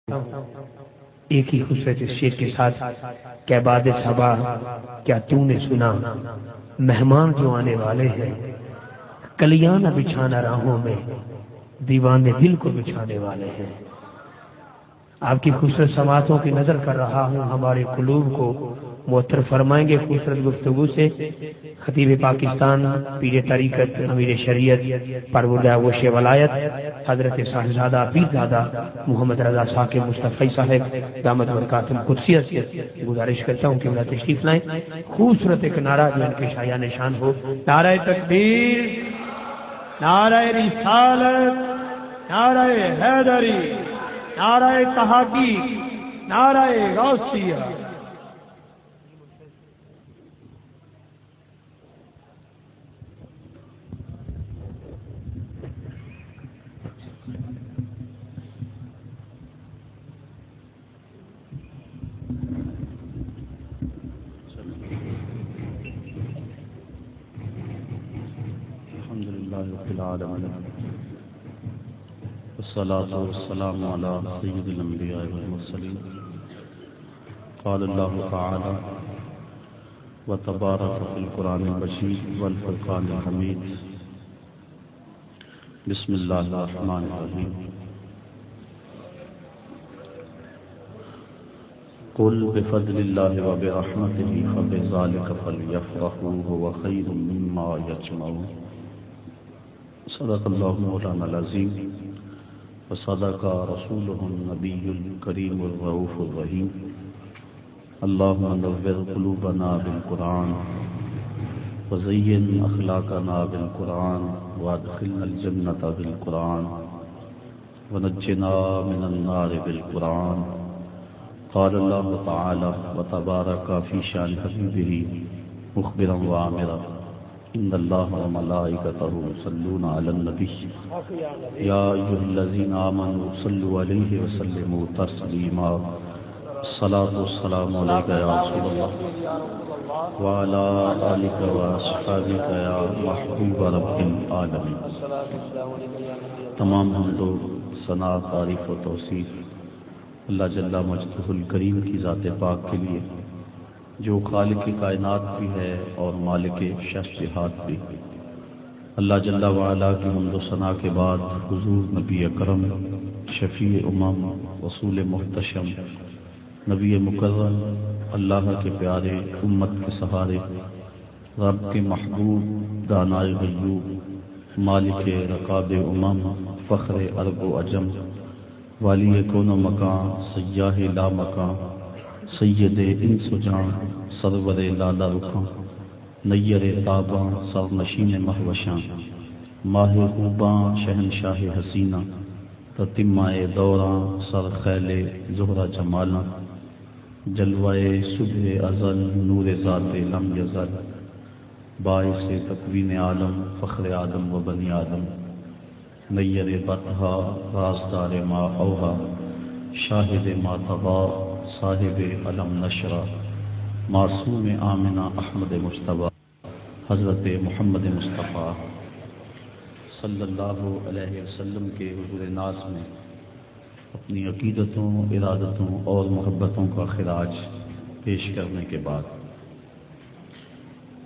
ایک ہی خوبصورت شعر کے ساتھ کہ بعد صبا کیا تو نے سنا مہمان جو آنے والے ہیں، کلیاں نہ بچھانا راہوں میں، دیوانے دل کو بچھانے والے ہیں۔ آپ کی خوبصورت سماعتوں کی نظر کر رہا ہوں، ہمارے قلوب کو معطر فرمائیں گے خوبصورت گفتگو سے خطیب پاکستان، پیر طریقت، امیر شریعت، پروردہ گوش ولایت حضرت صاحبزادہ پیرزادہ محمد رضا ثاقب مصطفی صاحب دامت برکاتہ القدسیہ سے گزارش کرتا ہوں کہ انہیں تشریف لائیں۔ خوبصورت ایک نعرہ جو ان کے شایع نشان ہو، نعرہ تکبیر، نعرہ رسالت، نعرہ حیدری، نعرہ تحقیق، نعرہ غوثیہ۔ والصلاة والسلام على سيد الأنبياء والمرسلين قال الله تعالى وتبارك في القرآن المجيد والفرقان الحميد بسم الله الرحمن الرحيم قل بفضل الله وبرحمته فبذلك فليفرحوا هو خير مما يجمعون صدق الله مولانا العظيم وصدق رسوله النبي الكريم الرؤوف الرحيم اللهم نور قلوبنا بالقرآن وزين أخلاقنا بالقرآن وادخلنا الجنة بالقرآن ونجنا من النار بالقرآن قال الله تعالى وتبارك في شان حبيبه مخبرا وعامرا ان اللہ وملائکتہ یصلون علی النبی یا ایھا الذین آمنوا صلوا علیہ وسلموا تسلیما الصلاۃ والسلام علیک یا رسول اللہ وعلی آلک واصحابک یا محبوب رب العالمین۔ تمام حمد و ثنا، تعریف و توصیف اللہ جل مجدہ الکریم کی ذات پاک کے لیے جو خالق کائنات بھی ہے اور مالک شخصیات بھی۔ اللہ جل وعلا کی حمد و ثنا کے بعد حضور نبی اکرم، شفیع امم، رسول محتشم، نبی مکرم، اللہ کے پیارے، امت کے سہارے، رب کے محبوب، دانائے غیوب، مالک رقاب امم، فخر عرب و عجم، والی کون و مکان، سیاہ لا مکان، سید انس و جان، سرور لالا رخاں، نیر تاباں، سرنشین مہوشاں، ماہ خوباں، شہنشاہ حسینہ، تتمہ دوراں، سر خیل زہرہ جمالاں، جلوہ صبح ازل، نور ذات لم یزل، باعث تکوین عالم، فخر آدم و بنی آدم، نیر بطحا، رازدار ما اوہا، شاہد ما طبا، صاحب علم نشرہ، معصوم آمنہ احمد مجتبیٰ، حضرت محمد مصطفیٰ صلی اللہ علیہ وسلم کے حضور ناز میں اپنی عقیدتوں، ارادتوں اور محبتوں کا خراج پیش کرنے کے بعد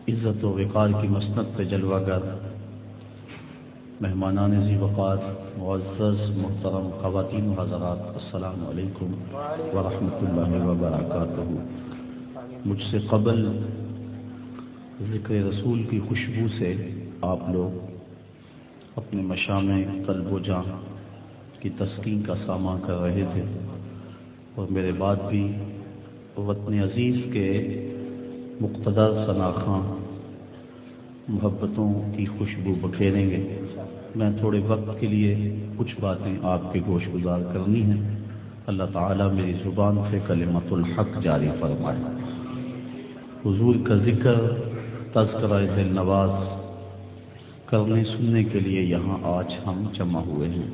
عزت و وقار کی مسند پہ جلوہ گر مہمانان ذی وقار، معزز محترم خواتین و حضرات، السلام علیکم ورحمۃ اللہ وبرکاتہ۔ مجھ سے قبل ذکر رسول کی خوشبو سے آپ لوگ اپنے مشامع قلب و جان کی تسکین کا ساماں کر رہے تھے، اور میرے بعد بھی وطن عزیز کے مقتدر ثناخواں محبتوں کی خوشبو بکھیریں گے۔ میں تھوڑے وقت کے لیے کچھ باتیں آپ کے گوش گزار کرنی ہیں۔ اللہ تعالیٰ میری زبان سے کلمت الحق جاری فرمائے۔ حضور کا ذکر، تذکرہ دل نواز کرنے سننے کے لیے یہاں آج ہم جمع ہوئے ہیں۔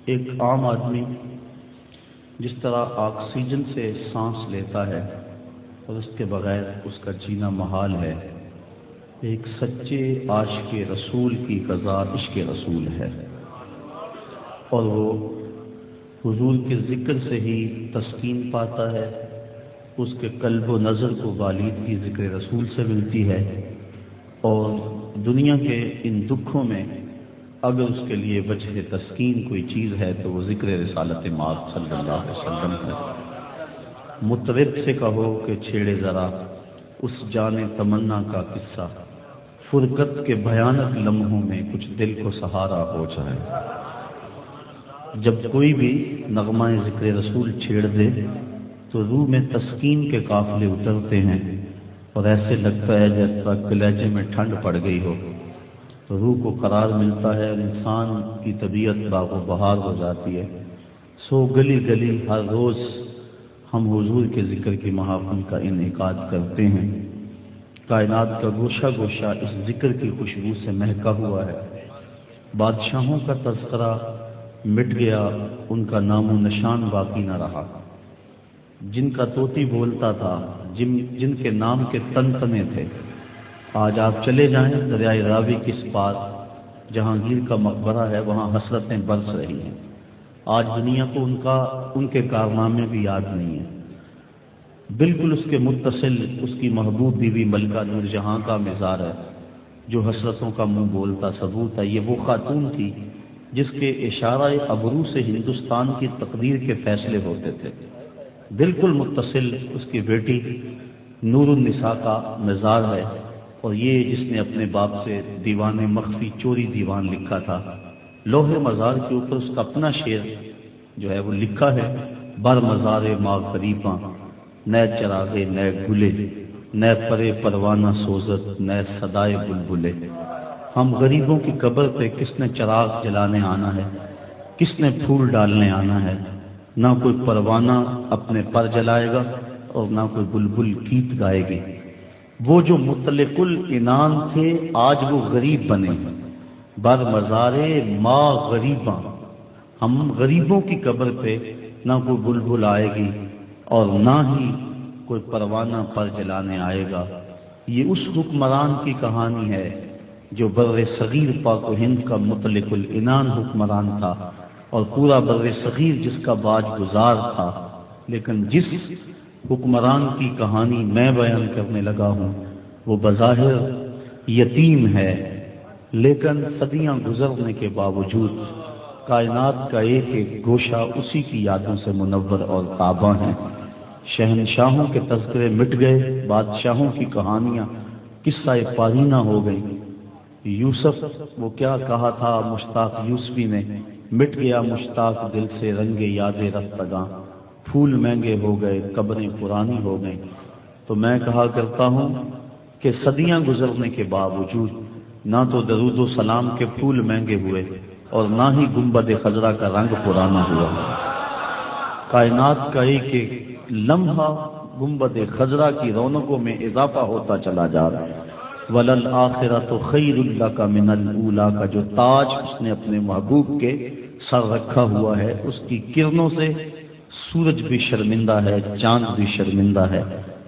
ایک عام آدمی جس طرح آکسیجن سے سانس لیتا ہے اور اس کے بغیر اس کا جینا محال ہے، ایک سچے عاشق رسول کی قضا عشق رسول ہے، اور وہ حضور کے ذکر سے ہی تسکین پاتا ہے، اس کے قلب و نظر کو بالیدگی ذکر رسول سے ملتی ہے، اور دنیا کے ان دکھوں میں اگر اس کے لیے وجہ تسکین کوئی چیز ہے تو وہ ذکر رسالت مآب صلی اللہ علیہ وسلم ہے۔ مطرب سے کہو کہ چھیڑے ذرا اس جان تمنا کا قصہ، فرقت کے بھیانک لمحوں میں کچھ دل کو سہارا ہو جائے۔ جب کوئی بھی نغمہ ذکر رسول چھیڑ دے تو روح میں تسکین کے قافلے اترتے ہیں، اور ایسے لگتا ہے جیسا کلیجے میں ٹھنڈ پڑ گئی ہو، تو روح کو قرار ملتا ہے، انسان کی طبیعت باغ و بہار ہو جاتی ہے۔ سو گلی گلی ہر روز ہم حضور کے ذکر کی محافل کا انعقاد کرتے ہیں۔ کائنات کا گوشہ گوشہ اس ذکر کی خوشبو سے مہکا ہوا ہے۔ بادشاہوں کا تذکرہ مٹ گیا، ان کا نام و نشان باقی نہ رہا۔ جن کا طوطی بولتا تھا، جن کے نام کے تن تنے تھے، آج آپ چلے جائیں دریائے راوی کس پار، جہانگیر کا مقبرہ ہے، وہاں حسرتیں برس رہی ہیں۔ آج دنیا کو ان کے کارنامے بھی یاد نہیں ہیں۔ بالکل اس کے متصل اس کی محبوب بیوی ملکہ نور جہاں کا مزار ہے، جو حسرتوں کا منہ بولتا ثبوت ہے۔ یہ وہ خاتون تھی جس کے اشارہ ابرو سے ہندوستان کی تقدیر کے فیصلے ہوتے تھے۔ بالکل متصل اس کی بیٹی نور النساء کا مزار ہے، اور یہ جس نے اپنے باپ سے دیوان مخفی چوری دیوان لکھا تھا، لوح مزار کے اوپر اس کا اپنا شعر جو ہے وہ لکھا ہے: بر مزار ما غریباں نئے چراغے نئے گلے، نئے پرے پروانہ سوزت نئے صدائے بلبلے۔ ہم غریبوں کی قبر پہ کس نے چراغ جلانے آنا ہے، کس نے پھول ڈالنے آنا ہے؟ نہ کوئی پروانہ اپنے پر جلائے گا اور نہ کوئی بلبل گیت گائے گی۔ وہ جو مطلق العنان تھے آج وہ غریب بنے۔ بر مزار ما غریباں، ہم غریبوں کی قبر پہ نہ کوئی بلبل آئے گی اور نہ ہی کوئی پروانہ پر جلانے آئے گا۔ یہ اس حکمران کی کہانی ہے جو بر صغیر پاک و ہند کا مطلق العنان حکمران تھا، اور پورا بر صغیر جس کا باج گزار تھا۔ لیکن جس حکمران کی کہانی میں بیان کرنے لگا ہوں وہ بظاہر یتیم ہے، لیکن صدیاں گزرنے کے باوجود کائنات کا ایک ایک گوشہ اسی کی یادوں سے منور اور تاباں ہیں۔ شہنشاہوں کے تذکرے مٹ گئے، بادشاہوں کی کہانیاں قصہ پارینہ ہو گئی۔ یوسف وہ کیا کہا تھا مشتاق یوسفی نے: مٹ گیا مشتاق دل سے رنگ یاد رفتگاں، پھول مہنگے ہو گئے قبریں پرانی ہو گئیں۔ تو میں کہا کرتا ہوں کہ صدیاں گزرنے کے باوجود نہ تو درود و سلام کے پھول مہنگے ہوئے اور نہ ہی گنبد خضرا کا رنگ پرانا ہوا۔ کائنات کا ایک ایک لمحہ گنبد خضرا کی رونقوں میں اضافہ ہوتا چلا جا رہا ہے۔ وَلَلْآخِرَةُ خَيْرٌ لَكَ مِنَ الْأُولَىٰ کا جو تاج اس نے اپنے محبوب کے سر رکھا ہوا ہے، اس کی کرنوں سے سورج بھی شرمندہ ہے، چاند بھی شرمندہ ہے،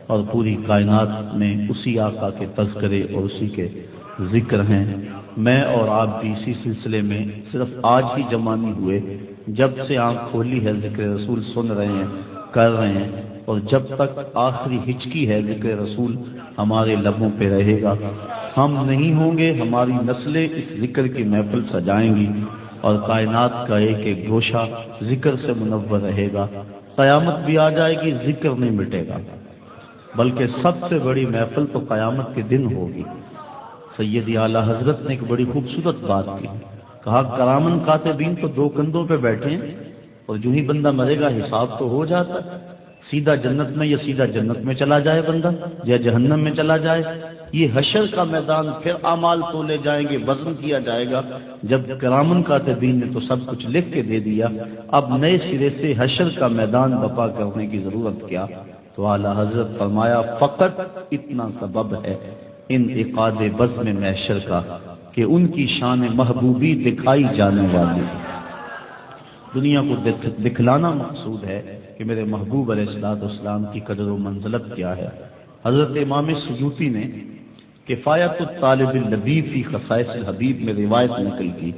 اور پوری کائنات میں اسی آقا کے تذکرے اور اسی کے ذکر ہیں۔ میں اور آپ بھی اسی سلسلے میں صرف آج ہی جمع نہیں ہوئے، جب سے آنکھ کھولی ہے ذکر رسول سن رہے ہیں، کر رہے ہیں، اور جب تک آخری ہچکی ہے ذکر رسول ہمارے لبوں پہ رہے گا۔ ہم نہیں ہوں گے، ہماری نسلیں اس ذکر کی محفل سجائیں گی، اور کائنات کا ایک ایک گوشہ ذکر سے منور رہے گا۔ قیامت بھی آ جائے گی، ذکر نہیں مٹے گا، بلکہ سب سے بڑی محفل تو قیامت کے دن ہوگی۔ سیدی اعلیٰ حضرت نے ایک بڑی خوبصورت بات کی، کہا کرامن کاتبین تو دو کندھوں پہ بیٹھے ہیں، اور جو ہی بندہ مرے گا حساب تو ہو جاتا ہے، سیدھا جنت میں یا سیدھا جنت میں چلا جائے بندہ یا جہنم میں چلا جائے۔ یہ حشر کا میدان، پھر اعمال تولے جائیں گے، وزن کیا جائے گا۔ جب کرامن کاتبین نے تو سب کچھ لکھ کے دے دیا، اب نئے سرے سے حشر کا میدان برپا کرنے کی ضرورت کیا؟ تو اعلیٰ حضرت فرمایا فقط اتنا سبب ہے انعقاد بزم محشر کا کہ ان کی شان محبوبی دکھائی جانے والی۔ دنیا کو دکھلانا مقصود ہے کہ میرے محبوب علیہ السلام کی قدر و منزلت کیا ہے۔ حضرت امام سیوطی نے کفایت الطالب اللبیب فی خصائص الحبیب میں روایت نقل کی: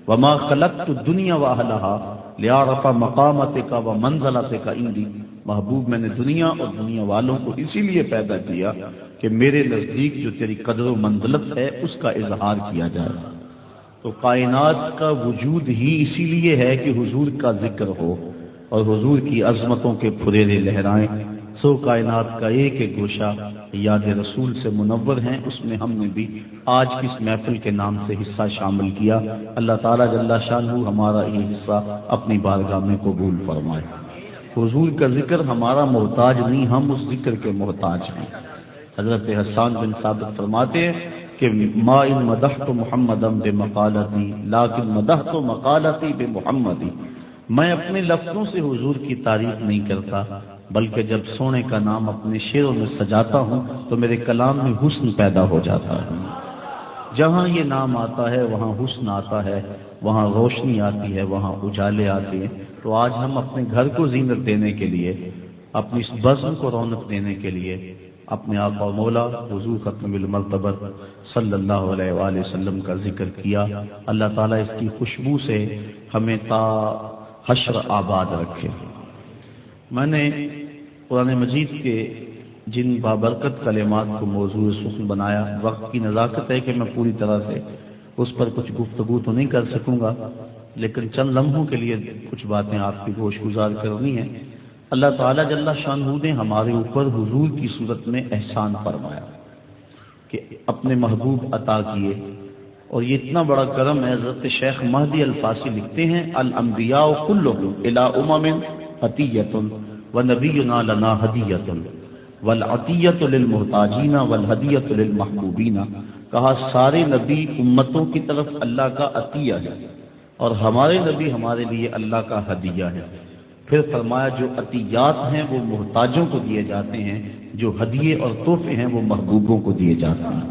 وما خلقت الدنیا واہلہا لیعرف مقامتک و منزلتک عندی، محبوب میں نے دنیا اور دنیا والوں کو اسی لیے پیدا کیا کہ میرے نزدیک جو تیری قدر و منزلت ہے اس کا اظہار کیا جائے۔ تو کائنات کا وجود ہی اسی لیے ہے کہ حضور کا ذکر ہو اور حضور کی عظمتوں کے پھریرے لہرائیں۔ سو کائنات کا ایک ایک گوشہ یاد رسول سے منور ہیں، اس میں ہم نے بھی آج اس محفل کے نام سے حصہ شامل کیا۔ اللہ تعالیٰ جل شانہ ہمارا یہ حصہ اپنی بارگاہ میں قبول فرمائے۔ حضور کا ذکر ہمارا محتاج نہیں، ہم اس ذکر کے محتاج ہیں۔ حضرت حسان بن ثابت فرماتے ہیں کہ ما ان مدحت محمدا بمقالتی لیکن مدحت مقالتی بمحمدی، میں اپنے لفظوں سے حضور کی تعریف نہیں کرتا بلکہ جب سونے کا نام اپنے شعروں میں سجاتا ہوں تو میرے کلام میں حسن پیدا ہو جاتا ہے۔ جہاں یہ نام آتا ہے وہاں حسن آتا ہے، وہاں روشنی آتی ہے، وہاں اجالے آتے ہیں۔ تو آج ہم اپنے گھر کو زینت دینے کے لیے، اپنی اس بزم کو رونق دینے کے لیے اپنے آقا و مولا حضور ختم المرتبہ صلی اللہ علیہ وآلہ وسلم کا ذکر کیا۔ اللہ تعالیٰ اس کی خوشبو سے ہمیں تا حشر آباد رکھے۔ میں نے قرآن مجید کے جن بابرکت کلمات کو موضوع سخن بنایا، وقت کی نزاکت ہے کہ میں پوری طرح سے اس پر کچھ گفتگو تو نہیں کر سکوں گا، لیکن چند لمحوں کے لیے کچھ باتیں آپ کی گوش گزار کرنی ہیں۔ اللہ تعالیٰ جل شانہ نے ہمارے اوپر حضور کی صورت میں احسان فرمایا کہ اپنے محبوب عطا کیے، اور یہ اتنا بڑا کرم ہے۔ حضرت شیخ مہدی الفاسی لکھتے ہیں الانبیاء کلهم الی امم عطیۃ ونبینا لنا ہدیۃ والعطیۃ للمحتاجین والہدیۃ للمحبوبین، کہا سارے نبی امتوں کی طرف اللہ کا عطیہ ہے اور ہمارے نبی ہمارے لیے اللہ کا ہدیہ ہے۔ پھر فرمایا جو عطیات ہیں وہ محتاجوں کو دیے جاتے ہیں، جو ہدیے اور تحفے ہیں وہ محبوبوں کو دیے جاتے ہیں۔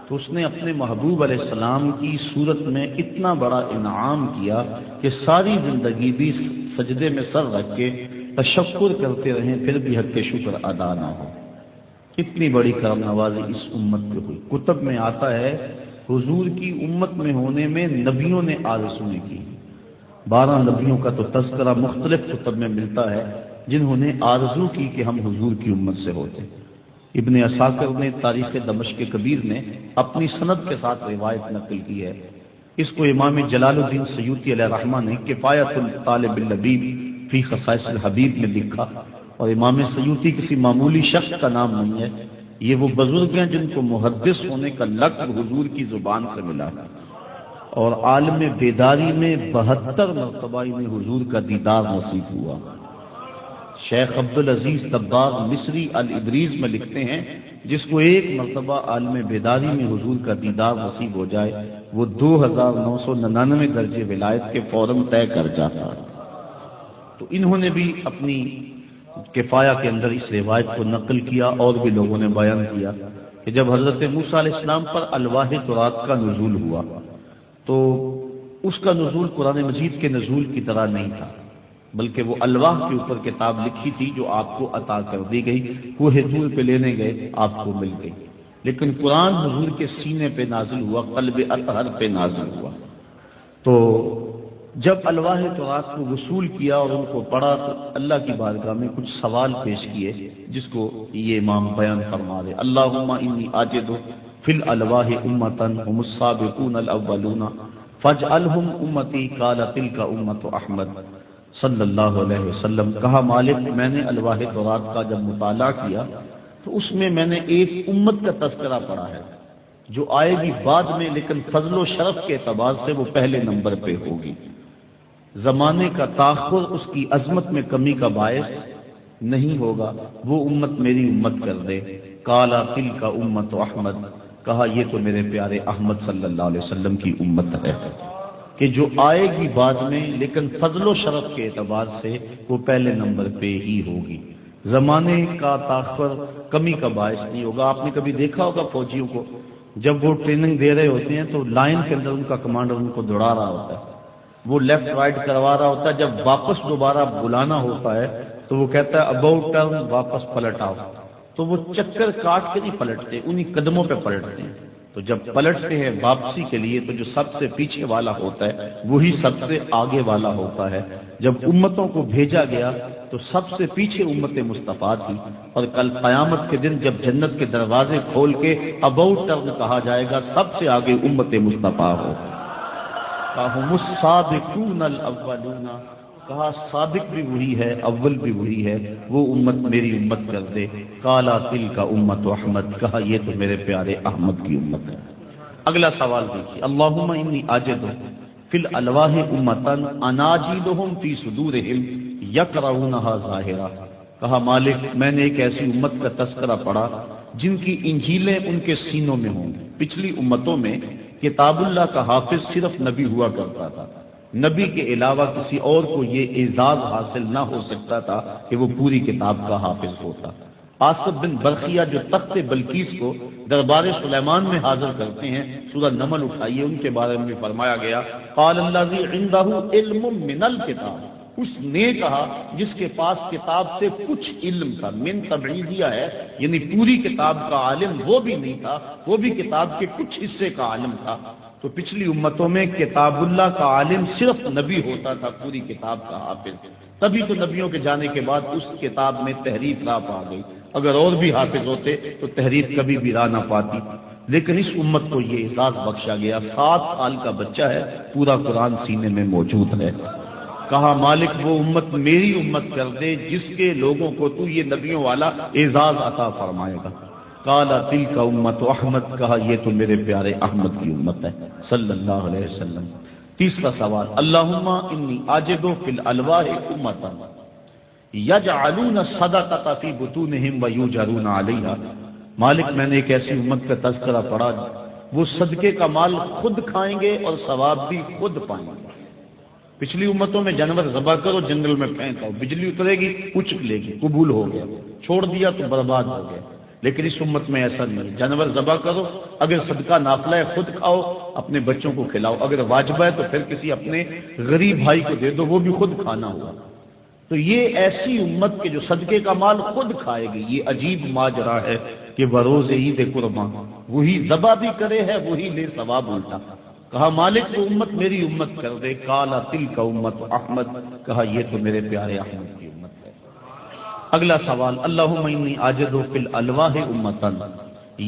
تو اس نے اپنے محبوب علیہ السلام کی صورت میں اتنا بڑا انعام کیا کہ ساری زندگی بھی سجدے میں سر رکھ کے تشکر کرتے رہیں، پھر بھی حق کے شکر ادا نہ ہو۔ کتنی بڑی کرم نوازی اس امت پہ ہوئی۔ کتب میں آتا ہے حضور کی امت میں ہونے میں نبیوں نے آرزویں کی۔ 12 نبیوں کا تو تذکرہ مختلف کتب میں ملتا ہے جنہوں نے آرزو کی کہ ہم حضور کی امت سے ہوتے۔ ابن عساکر نے تاریخ دمشق کبیر میں اپنی سند کے ساتھ روایت نقل کی ہے۔ اس کو امام جلال الدین سیوطی علیہ الرحمہ نے کفایت الطالب اللبیب فی خصائص الحبیب میں لکھا، اور امام سیوطی کسی معمولی شخص کا نام نہیں ہے، یہ وہ بزرگ ہیں جن کو محدث ہونے کا لقب حضور کی زبان سے ملا ہے، اور عالم بیداری میں 72 مرتبہ انہیں حضور کا دیدار نصیب ہوا۔ شیخ عبدالعزیز طباغ مصری الابریز میں لکھتے ہیں جس کو ایک مرتبہ عالم بیداری میں حضور کا دیدار نصیب ہو جائے وہ 2999 درجے ولایت کے فوراً طے کر جاتا ہے۔ تو انہوں نے بھی اپنی کفایہ کے اندر اس روایت کو نقل کیا، اور بھی لوگوں نے بیان کیا کہ جب حضرت موسیٰ علیہ السلام پر الواح تورات کا نزول ہوا تو اس کا نزول قرآن مجید کے نزول کی طرح نہیں تھا، بلکہ وہ الواح کے اوپر کتاب لکھی تھی جو آپ کو عطا کر دی گئی، کوہ طور پہ لینے گئے آپ کو مل گئی، لیکن قرآن حضور کے سینے پہ نازل ہوا، قلب اطہر پہ نازل ہوا۔ تو جب الواح تورات کو وصول کیا اور ان کو پڑھا تو اللہ کی بارگاہ میں کچھ سوال پیش کیے جس کو یہ امام بیان فرما رہے۔ اللہم انی آجد فی الالواح امتن هم السابقون الاولون فاجعلهم امتی قال تلک امت احمد صلی اللہ علیہ وسلم۔ کہا مالک میں نے الواح تورات کا جب مطالعہ کیا تو اس میں نے ایک امت کا تذکرہ پڑھا ہے جو آئے گی بعد میں، لیکن فضل و شرف کے اعتبار سے وہ پہلے نمبر پہ ہوگی۔ زمانے کا تاخر اس کی عظمت میں کمی کا باعث نہیں ہوگا، وہ امت میری امت کر دے۔ کالا تل کا امت احمد، کہا یہ تو میرے پیارے احمد صلی اللہ علیہ وسلم کی امت ہے کہ جو آئے گی بعد میں، لیکن فضل و شرف کے اعتبار سے وہ پہلے نمبر پہ ہی ہوگی۔ زمانے کا تاخر کمی کا باعث نہیں ہوگا۔ آپ نے کبھی دیکھا ہوگا فوجیوں کو جب وہ ٹریننگ دے رہے ہوتے ہیں تو لائن کے اندر ان کا کمانڈر ان کو دوڑا رہا ہوتا ہے، وہ لیفٹ رائٹ کروا رہا ہوتا ہے، جب واپس دوبارہ بلانا ہوتا ہے تو وہ کہتا ہے اباؤٹ ٹرن، واپس پلٹ آؤ، تو وہ چکر کاٹ کے نہیں پلٹتے، انہی قدموں پہ پلٹتے ہیں۔ تو تو جب پلٹتے ہیں واپسی کے لیے تو جو سب سے پیچھے والا ہوتا ہے وہی سب سے آگے والا ہوتا ہے۔ جب امتوں کو بھیجا گیا تو سب سے پیچھے امت مصطفیٰ تھی، اور کل قیامت کے دن جب جنت کے دروازے کھول کے اباؤٹ ٹرن کہا جائے گا، سب سے آگے امت مصطفیٰ ہو۔ فَهُمُ الصَّادِقُونَ الْأَوَّلُونَ، کہا صادق بھی وہی ہے، اول بھی وہی ہے، وہ امت میری امت کر دے۔ قَالَ تِلْكَ أُمَّةُ احمد، کہا یہ تو میرے پیارے احمد کی امت ہے۔ اگلا سوال دیکھیے، اللہم انی آجد فی الالواح امتن اناجیلہم فی صدورہم یقرؤونہا ظاہرا، کہا مالک میں نے ایک ایسی امت کا تذکرہ پڑھا جن کی انجیلیں ان کے سینوں میں ہوں۔ پچھلی امتوں میں کتاب اللہ کا حافظ صرف نبی ہوا کرتا تھا، نبی کے علاوہ کسی اور کو یہ اعزاز حاصل نہ ہو سکتا تھا کہ وہ پوری کتاب کا حافظ ہوتا۔ آصف بن برقیہ جو تخت بلقیس کو دربار سلیمان میں حاضر کرتے ہیں، سورہ نمل اٹھائیے، ان کے بارے میں فرمایا گیا قال الذی عندہ علم من الکتاب، اس نے کہا جس کے پاس کتاب سے کچھ علم تھا، من تبعیدیہ ہے یعنی پوری کتاب کا عالم وہ بھی نہیں تھا، وہ بھی کتاب کے کچھ حصے کا عالم تھا۔ تو پچھلی امتوں میں کتاب اللہ کا عالم صرف نبی ہوتا تھا، پوری کتاب کا حافظ، تبھی تو نبیوں کے جانے کے بعد اس کتاب میں تحریف راہ پا گئی، اگر اور بھی حافظ ہوتے تو تحریف کبھی بھی راہ نہ پاتی۔ لیکن اس امت کو یہ اعزاز بخشا گیا، 7 سال کا بچہ ہے، پورا قرآن سینے میں موجود ہے۔ کہا مالک وہ امت میری امت کر دے جس کے لوگوں کو تو یہ نبیوں والا اعزاز عطا فرمائے گا۔ قال تلک امت احمد، کہا یہ تو میرے پیارے احمد کی امت ہے صلی اللہ علیہ وسلم۔ تیسرا سوال، اللہم انی آجد فی الالواح امتا یجعلون الصدقۃ فی بطونہم ویجرون علیہا، مالک میں نے ایک ایسی امت کا تذکرہ پڑھا وہ صدقے کا مال خود کھائیں گے اور ثواب بھی خود پائیں گے۔ پچھلی امتوں میں جانور ذبح کرو جنگل میں پھینکو، بجلی اترے گی اچک لے گی، قبول ہو گیا، چھوڑ دیا تو برباد ہو گیا۔ لیکن اس امت میں ایسا نہیں، جانور ذبح کرو، اگر صدقہ نافلہ ہے خود کھاؤ، اپنے بچوں کو کھلاؤ، اگر واجب ہے تو پھر کسی اپنے غریب بھائی کو دے دو، وہ بھی خود کھانا ہوگا۔ تو یہ ایسی امت کے جو صدقے کا مال خود کھائے گی، یہ عجیب ماجرا ہے کہ بروز عید قرباں وہی ذبح بھی کرے ہے، وہی لے ثواب الٹا۔ کہا مالک وہ امت میری امت کر دے۔ قال تلک امت احمد، کہا یہ تو میرے پیارے احمد کی امت ہے۔ اگلا سوال، اللہم انی آجد فی الالواح امتا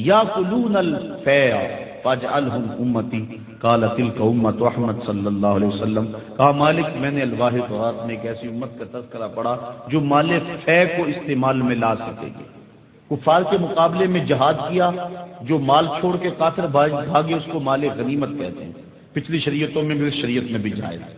یاکلون الفیع فاجعلہم امتی، قال تلک امت احمد صلی اللہ علیہ وسلم، کہا مالک میں نے الواح تورات میں ایک ایسی امت کا تذکرہ پڑھا جو مال فیع کو استعمال میں لا سکے گی۔ کفار کے مقابلے میں جہاد کیا، جو مال چھوڑ کے کافر بھاگے اس کو مال غنیمت کہتے ہیں، پچھلی شریعتوں میں بھی اس شریعت میں بھی جائز ہے۔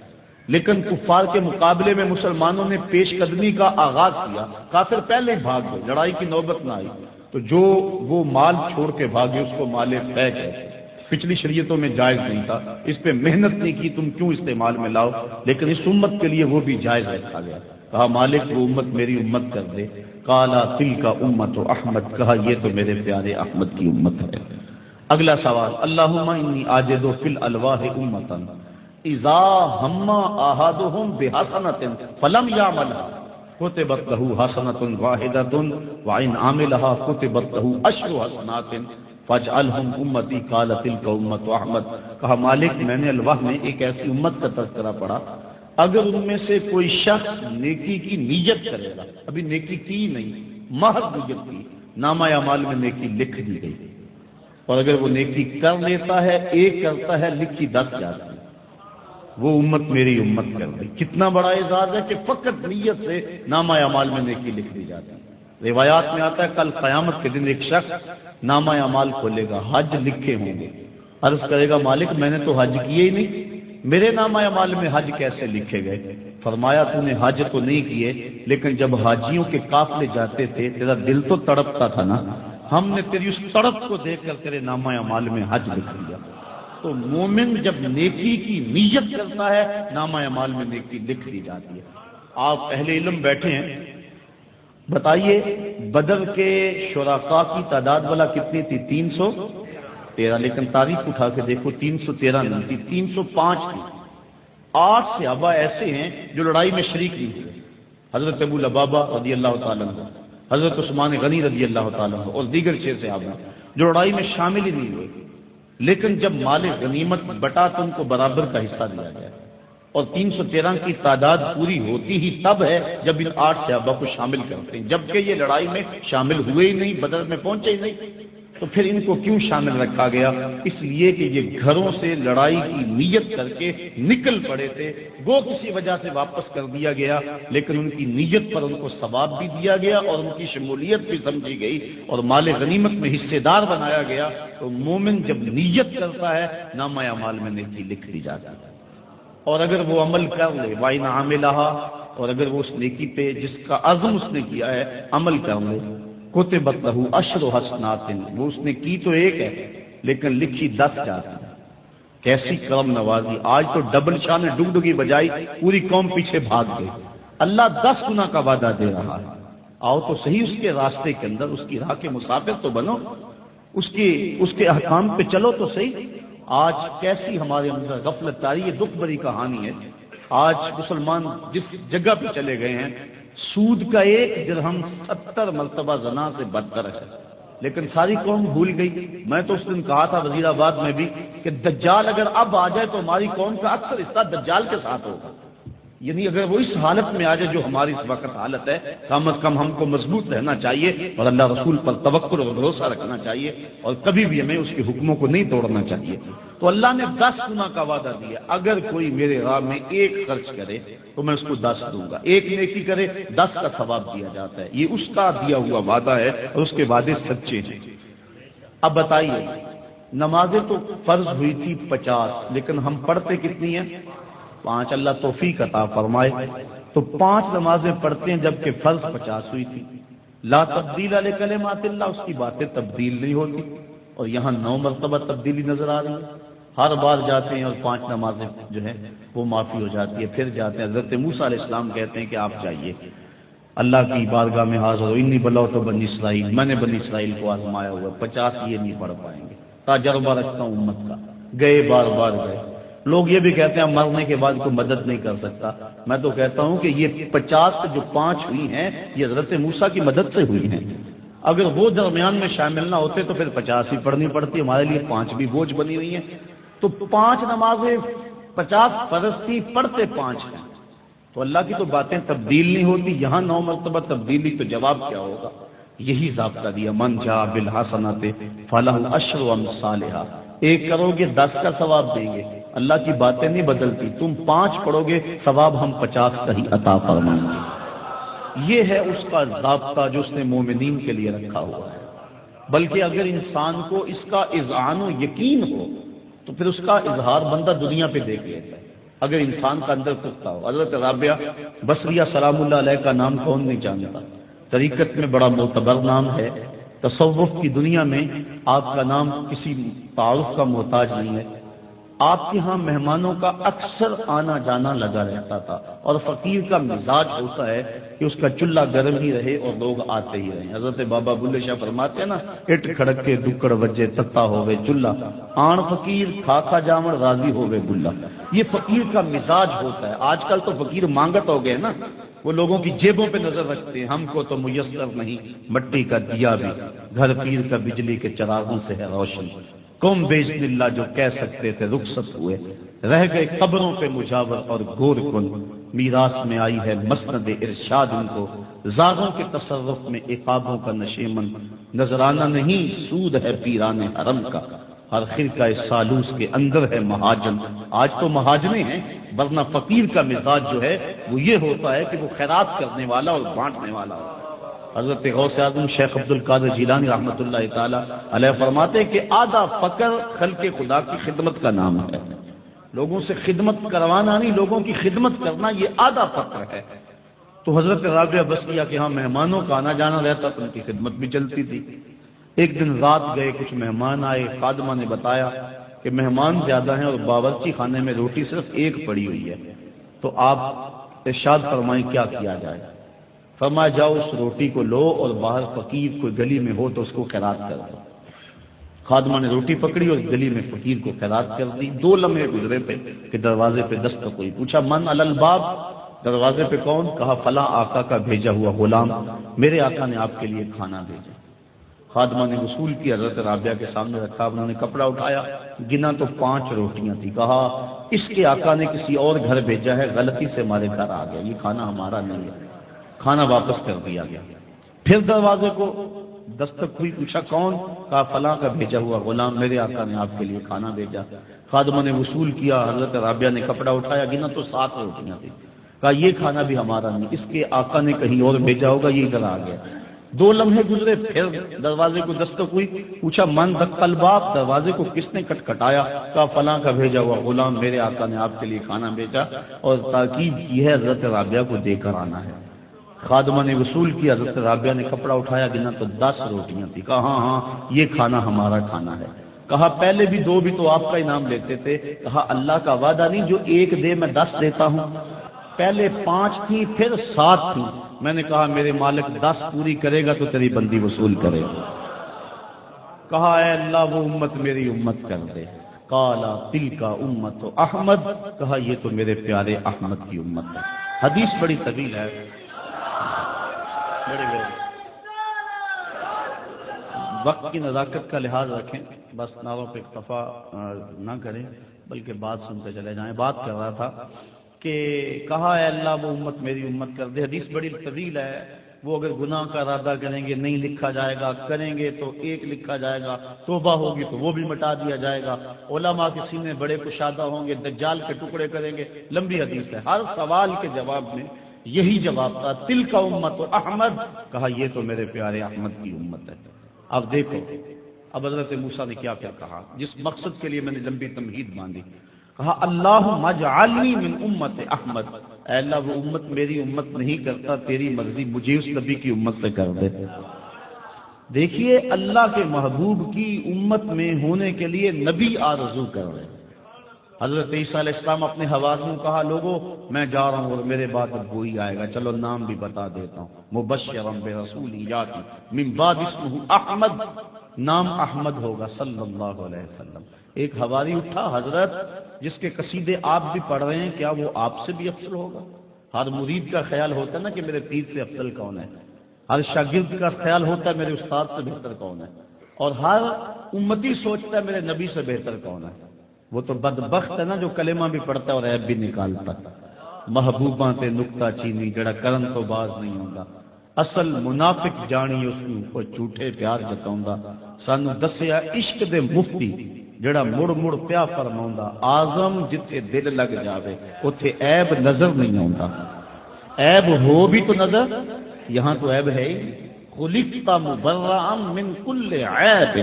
لیکن کفار کے مقابلے میں مسلمانوں نے پیش قدمی کا آغاز کیا، کافر پہلے ہی بھاگ گئے، لڑائی کی نوبت نہ آئی، تو جو وہ مال چھوڑ کے بھاگے اس کو مال فیع کہتے ہیں، پچھلی شریعتوں میں جائز نہیں تھا، اس پہ محنت نہیں کی تم کیوں استعمال میں لاؤ، لیکن اس امت کے لیے وہ بھی جائز رکھا گیا۔ کہا مالک وہ امت میری امت کر دے۔ قال تلک امت احمد، کہا یہ تو میرے پیارے احمد کی امت ہے۔ اگلا سوال، اللہم انی آجد فی الالواح امتا اذا ہم احدہم بحسنۃ فلم یعملھا کتبت لہ حسنۃ واحدۃ وان عملھا کتبت لہ 10 حسنات فاجعلہم امتی۔ قال تلک امت احمد، کہا مالک میں نے الواح میں ایک ایسی امت کا تذکرہ پڑھا اگر ان میں سے کوئی شخص نیکی کی نیت کرے گا، ابھی نیکی کی نہیں، محض نیت کی، نامہ اعمال میں نیکی لکھ دی گئی، اور اگر وہ نیکی کر لیتا ہے، ایک کرتا ہے، لکھی 10 جاتی ہے، وہ امت میری امت کر دی۔ کتنا بڑا اعزاز ہے کہ فقط نیت سے نامہ اعمال میں نیکی لکھ دی جاتی ہے۔ روایات میں آتا ہے کل قیامت کے دن ایک شخص نامہ اعمال کھولے گا، حج لکھے ہوں گے، عرض کرے گا مالک میں نے تو حج کیے ہی نہیں، میرے نامہ اعمال میں حج کیسے لکھے گئے؟ فرمایا تو نے حج تو نہیں کیے، لیکن جب حاجیوں کے قافلے جاتے تھے تیرا دل تو تڑپتا تھا نا، ہم نے تیری اس تڑپ کو دیکھ کر تیرے نامہ اعمال میں حج لکھ دیا۔ تو مومن جب نیکی کی نیت کرتا ہے نامہ اعمال میں نیکی لکھ دی جاتی ہے۔ آپ اہل علم بیٹھے ہیں، بتائیے بدر کے شرکاء کی تعداد والا کتنی تھی؟ 313، لیکن تاریخ اٹھا کے دیکھو 313 نہیں تھی، 305 تھی۔ 8 صحابہ ایسے ہیں جو لڑائی میں شریک نہیں ہوئے، حضرت ابو لبابہ رضی اللہ تعالیٰ عنہ، حضرت عثمان غنی رضی اللہ تعالیٰ عنہ اور دیگر 6 صحابہ جو لڑائی میں شامل ہی نہیں ہوئے۔ لیکن جب مال غنیمت بٹا تو ان کو برابر کا حصہ دیا گیا، اور 313 کی تعداد پوری ہوتی ہی تب ہے جب ان 8 صحابہ کو شامل کرتے ہیں، جبکہ یہ لڑائی میں شامل ہوئے ہی نہیں، بدر میں پہنچے ہی نہیں، تو پھر ان کو کیوں شامل رکھا گیا؟ اس لیے کہ یہ گھروں سے لڑائی کی نیت کر کے نکل پڑے تھے، وہ کسی وجہ سے واپس کر دیا گیا، لیکن ان کی نیت پر ان کو ثواب بھی دیا گیا اور ان کی شمولیت بھی سمجھی گئی اور مال غنیمت میں حصے دار بنایا گیا۔ تو مومن جب نیت کرتا ہے نامہ اعمال میں نیکی لکھ دی جاتی ہے، اور اگر وہ عمل کر لے وَإِنْ عَمِلَهَا، اور اگر وہ اس نیکی پہ جس کا عزم اس نے کیا ہے عمل کر لے، کتبت لہ 10 حسنات، وہ اس نے کی تو ایک ہے لیکن لکھی 10 جاتی ہے۔ کیسی کرم نوازی! آج تو ڈبل شاہ نے ڈگڈگی بجائی، پوری قوم پیچھے بھاگ گئی۔ اللہ 10 گنا کا وعدہ دے رہا ہے، آؤ تو صحیح اس کے راستے کے اندر، اس کی راہ کے مسافر تو بنو، اس کے احکام پہ چلو تو صحیح۔ آج کیسی ہمارے اندر غفلت آ رہی ہے، دکھ بھری کہانی ہے۔ آج مسلمان جس جگہ پہ چلے گئے ہیں، سود کا 1 درہم 70 مرتبہ زنا سے بدتر ہے، لیکن ساری قوم بھول گئی۔ میں تو اس دن کہا تھا وزیر آباد میں بھی کہ دجال اگر اب آ جائے تو ہماری قوم کا اکثر حصہ دجال کے ساتھ ہوگا، یعنی اگر وہ اس حالت میں آ جائے جو ہماری اس وقت حالت ہے، کم از کم ہم کو مضبوط رہنا چاہیے اور اللہ رسول پر توکل اور بھروسہ رکھنا چاہیے، اور کبھی بھی ہمیں اس کے حکموں کو نہیں توڑنا چاہیے۔ تو اللہ نے 10 گنا کا وعدہ دیا، اگر کوئی میرے راہ میں 1 خرچ کرے تو میں اس کو 10 دوں گا، 1 نیکی کرے 10 کا ثواب دیا جاتا ہے۔ یہ اس کا دیا ہوا وعدہ ہے اور اس کے وعدے سچے ہیں۔ اب بتائیے، نمازیں تو فرض ہوئی تھی 50، لیکن ہم پڑھتے کتنی ہیں؟ 5۔ اللہ توفیق عطا فرمائے تو 5 نمازیں پڑھتے ہیں جبکہ فرض 50 ہوئی تھی۔ لا تبدیل لکلمات اللہ، اس کی باتیں تبدیل نہیں ہوتی، اور یہاں 9 مرتبہ تبدیلی نظر آ رہی ہے۔ ہر بار جاتے ہیں اور 5 نمازیں جو ہیں وہ معافی ہو جاتی ہے، پھر جاتے ہیں۔ حضرت موسیٰ علیہ السلام کہتے ہیں کہ آپ جائیے اللہ کی بارگاہ میں حاضر ہو، انی بلوت بنی اسرائیل، میں نے بنی اسرائیل کو آزمایا ہوا، 50 یہ نہیں پڑھ پائیں گے، تجربہ رکھتا ہوں امت کا۔ گئے، بار بار گئے۔ لوگ یہ بھی کہتے ہیں مرنے کے بعد کوئی مدد نہیں کر سکتا، میں تو کہتا ہوں کہ یہ 50 سے جو 5 ہوئی ہیں یہ حضرت موسیٰ کی مدد سے ہوئی ہیں۔ اگر وہ درمیان میں شامل نہ ہوتے تو پھر 50 ہی پڑھنی پڑتی، ہمارے لیے 5 بھی بوجھ بنی ہوئی ہیں۔ تو 5 نمازیں 50 فرض تھی، پڑھتے 5 ہیں، تو اللہ کی تو باتیں تبدیل نہیں ہوتی، یہاں 9 مرتبہ تبدیلی، تو جواب کیا ہوگا؟ یہی ضابطہ دیا، من جاء بالحسنۃ فلہ عشر امثالھا، 1 کرو گے 10 کا ثواب دیں گے۔ اللہ کی باتیں نہیں بدلتی، تم 5 پڑھو گے ثواب ہم 50 کا ہی عطا فرمائیں گے۔ یہ ہے اس کا ضابطہ جو اس نے مومنین کے لیے رکھا ہوا ہے۔ بلکہ اگر انسان کو اس کا اذعان و یقین ہو تو پھر اس کا اظہار بندہ دنیا پہ دیکھ لیتا ہے، اگر انسان کا اندر پختہ ہو۔ حضرت رابعہ بصریہ سلام اللہ علیہ کا نام کون نہیں جانتا؟ طریقت میں بڑا معتبر نام ہے، تصوف کی دنیا میں آپ کا نام کسی تعارف کا محتاج نہیں ہے۔ آپ کے ہاں مہمانوں کا اکثر آنا جانا لگا رہتا تھا، اور فقیر کا مزاج ہوتا ہے کہ اس کا چولہا گرم ہی رہے اور لوگ آتے ہی رہیں۔ حضرت بابا بلے شاہ فرماتے ہیں نا، اٹ کھڑک کے دکڑ وجے تتا ہوئے چولہا، آن فقیر کھا جامڑ راضی ہوئے بلا۔ یہ فقیر کا مزاج ہوتا ہے۔ آج کل تو فقیر مانگت ہو گئے نا، وہ لوگوں کی جیبوں پہ نظر رکھتے ہیں، ہم کو تو میسر نہیں مٹی کا دیا بھی، گھر پیر کا بجلی کے چراغوں سے ہے روشن۔ قوم باذن اللہ جو کہہ سکتے تھے رخصت ہوئے، رہ گئے قبروں پہ مجاور اور گور کن۔ میراث میں آئی ہے مسند ارشاد ان کو، زاغوں کے تصرف میں عقابوں کا نشیمن، نذرانہ نہیں سود ہے پیران حرم کا، ہر خرقہ سالوس کے اندر ہے مہاجن۔ آج تو مہاجنے ہیں، ورنہ فقیر کا مزاج جو ہے وہ یہ ہوتا ہے کہ وہ خیرات کرنے والا اور بانٹنے والا ہو۔ حضرت غوث اعظم شیخ عبد القادر جیلانی رحمۃ اللہ تعالی علیہ فرماتے ہیں کہ آدھا فقر خلق خدا کی خدمت کا نام ہے۔ لوگوں سے خدمت کروانا نہیں، لوگوں کی خدمت کرنا، یہ آدھا فقر ہے۔ تو حضرت رابعہ بصریہ کے ہاں مہمانوں کا آنا جانا رہتا تو ان کی خدمت بھی چلتی تھی۔ ایک دن رات گئے، کچھ مہمان آئے، خادمہ نے بتایا کہ مہمان زیادہ ہیں اور باورچی خانے میں روٹی صرف 1 پڑی ہوئی ہے، تو آپ ارشاد فرمائیں کیا کیا جائے؟ فرمایا جاؤ اس روٹی کو لو اور باہر فقیر کوئی گلی میں ہو تو اس کو خیرات کر دو۔ خادمہ نے روٹی پکڑی اور گلی میں فقیر کو خیرات کر دی۔ 2 لمحے گزرے پہ کہ دروازے پہ دستک ہوئی، پوچھا من علی الباب، دروازے پہ کون؟ کہا فلاں آقا کا بھیجا ہوا غلام، میرے آقا نے آپ کے لیے کھانا بھیجا۔ خادمہ نے وصول کی، حضرت رابعہ کے سامنے رکھا، انہوں نے کپڑا اٹھایا، گنا تو 5 روٹیاں تھی، کہا اس کے آقا نے کسی اور گھر بھیجا ہے، غلطی سے ہمارے گھر آ گیا، یہ کھانا ہمارا نہیں ہے، کھانا واپس کر دیا گیا۔ پھر دروازے کو دستک ہوئی، پوچھا کون؟ کہا فلاں کا بھیجا ہوا غلام، میرے آقا نے آپ کے لیے کھانا بھیجا۔ خادمہ نے وصول کیا، حضرت رابعہ نے کپڑا اٹھایا، گنا تو 7 روٹیاں تھی، کہا یہ کھانا بھی ہمارا نہیں، اس کے آقا نے کہیں اور بھیجا ہوگا، یہ ادھر آ گیا۔ 2 لمحے گزرے، پھر دروازے کو دستک ہوئی، پوچھا من دق الباب، دروازے کو کس نے کھٹکھٹایا؟ کہا فلاں کا بھیجا ہوا غلام، میرے آقا نے آپ کے لیے کھانا بھیجا اور تاکید کی ہے حضرت رابعہ کو دے کر آنا ہے۔ خادمہ نے وصول کیا، حضرت رابعہ نے کپڑا اٹھایا، گنا تو 10 روٹیاں تھی، کہا ہاں ہاں یہ کھانا ہمارا کھانا ہے۔ کہا پہلے بھی 2 بھی تو آپ کا انعام لیتے تھے، کہا اللہ کا وعدہ نہیں جو 1 دے میں 10 دیتا ہوں، پہلے 5 تھی پھر 7 تھی، میں نے کہا میرے مالک 10 پوری کرے گا تو تیری بندی وصول کرے گا۔ کہا اے اللہ وہ امت میری امت کر دے، قالا تلک امت احمد، کہا یہ تو میرے پیارے احمد کی امت ہے۔ حدیث بڑی طویل ہے، وقت کی نزاکت کا لحاظ رکھیں، بس نعروں پہ اکتفا نہ کریں بلکہ بات سنتے چلے جائیں۔ بات کر رہا تھا کہ کہا اے اللہ وہ امت میری امت کر دے، حدیث بڑی طویل ہے، وہ اگر گناہ کا ارادہ کریں گے نہیں لکھا جائے گا، کریں گے تو 1 لکھا جائے گا، توبہ ہوگی تو وہ بھی مٹا دیا جائے گا، علماء کے سینے بڑے کشادہ ہوں گے، دجال کے ٹکڑے کریں گے، لمبی حدیث ہے۔ ہر سوال کے جواب میں یہی جواب تھا، تلک امت احمد، کہا یہ تو میرے پیارے احمد کی امت ہے۔ اب دیکھو اب حضرت موسیٰ نے کیا کہا، جس مقصد کے لیے میں نے لمبی تمہید باندھی، کہا اللہم اجعلنی من امت احمد، اے اللہ وہ امت میری امت نہیں کرتا، تیری مرضی مجھے اس نبی کی امت سے کر دے۔ دیکھیے اللہ کے محبوب کی امت میں ہونے کے لیے نبی آرزو کر رہے ہیں۔ حضرت عیسیٰ علیہ السلام اپنے حواریوں کو کہا لوگوں میں جا رہا ہوں اور میرے بعد اب وہی آئے گا، چلو نام بھی بتا دیتا ہوں، مبشرا برسول یاتی من بعد اسمہ احمد، نام احمد ہوگا صلی اللہ علیہ وسلم۔ ایک حواری اٹھا، حضرت جس کے قصیدے آپ بھی پڑھ رہے ہیں کیا وہ آپ سے بھی افضل ہوگا؟ ہر مرید کا خیال ہوتا ہے نا کہ میرے پیر سے افضل کون ہے، ہر شاگرد کا خیال ہوتا ہے میرے استاد سے بہتر کون ہے، اور ہر امتی سوچتا ہے میرے نبی سے بہتر کون ہے۔ وہ تو بدبخت ہے نا جو کلمہ بھی پڑھتا ہے اور عیب بھی نکالتا، محبوباں تے نکتہ چینی جڑا کرن تو باز نہیں ہوندا، اصل منافق جانی اس کو کوئی جھوٹے پیار جتاوندا، سانو دسیا عشق دے مفتی جڑا مڑ مڑ پیا فرماوندا، اعظم جتھے دل لگ جاوے اوتھے عیب نظر نہیں آوندا، عیب ہو بھی تو نظر، یہاں تو عیب ہے ہی، خلقت مبرئا من کل عیب،